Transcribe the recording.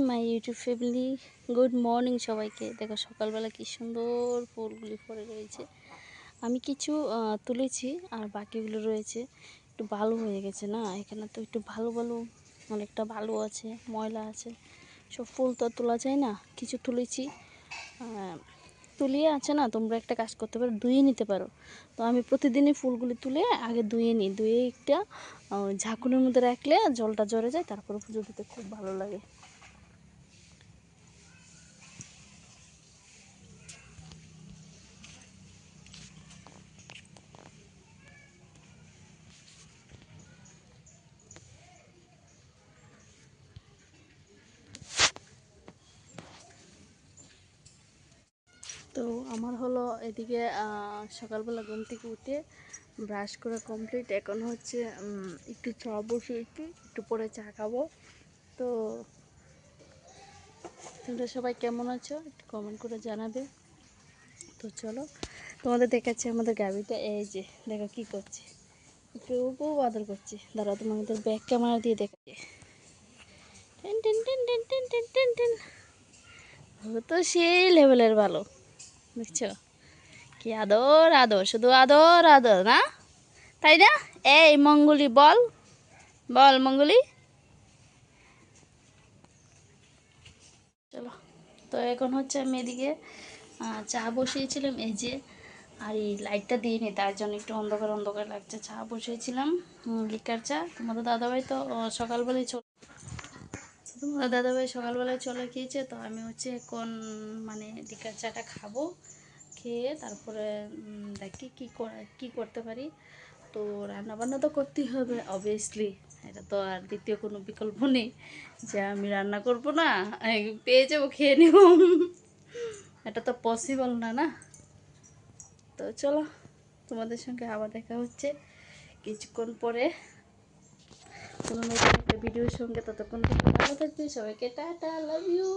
My YouTube family, good morning সবাইকে। দেখো সকালবেলা কি সুন্দর ফুলগুলি পড়ে রয়েছে। আমি কিছু তুলেছি আর বাকিগুলো রয়েছে। একটু ভালো হয়ে গেছে না, এখানে তো একটু ভালো ভালো অনেকটা ভালো আছে, ময়লা আছে, সব ফুল তো তোলা যায় না। কিছু তুলেছি, তুলিয়ে আছে না, তোমরা একটা কাজ করতে পারো, ধুয়ে নিতে পারো। তো আমি প্রতিদিনই ফুলগুলি তুলে আগে ধুয়ে নিই, ধুয়ে একটা ঝাঁকুনির মধ্যে রাখলে জলটা ঝরে যায়, তারপরে পুজো দিতে খুব ভালো লাগে। তো আমার হলো এদিকে সকালবেলা ঘুম থেকে উঠে ব্রাশ করা কমপ্লিট। এখন হচ্ছে একটু চা বসিয়েছি, একটু পরে চা খাবো। তো তোমরা সবাই কেমন আছো একটু কমেন্ট করে জানাবে। তো চলো তোমাদের দেখাচ্ছি আমাদের গাড়িটা। এই যে দেখো কি করছে, একটু বাদল করছে। দাঁড়াও তোমাদের ব্যাক ক্যামেরা দিয়ে দেখাচ্ছি। Ten ten ten ten ten ten ten ten. ও তো সেই লেভেলের ভালো, বুঝছো? কি আদর আদর, শুধু আদর আদর না, তাই না? এই মঙ্গলি বল, বল মঙ্গলি। চলো, তো এখন হচ্ছে আমি এদিকে চা বসিয়েছিলাম, এই যে। আর এই লাইটটা দিইনি, তার জন্য একটু অন্ধকার অন্ধকার লাগছে। চা বসিয়েছিলাম, লিকার চা। তোমাদের দাদাভাই তো সকালবেলায় সকালবেলায় চলে গিয়েছে। তো আমি হচ্ছে এখন মানে লিকার চাটা খাবো, খেয়ে তারপরে দেখি কী করতে পারি। তো রান্নাবান্না তো করতেই হবে অবভিয়াসলি, এটা তো আর দ্বিতীয় কোনো বিকল্প নেই যে আমি রান্না করব না, পেয়ে যাবো খেয়ে নেব, এটা তো পসিবল না, না? তো চলো, তোমাদের সঙ্গে আবার দেখা হচ্ছে কিছুক্ষণ পরে কোনো নতুন একটা ভিডিওর সঙ্গে। ততক্ষণ ভালো থাকবে, সবাইকে টাটা, লাভ ইউ।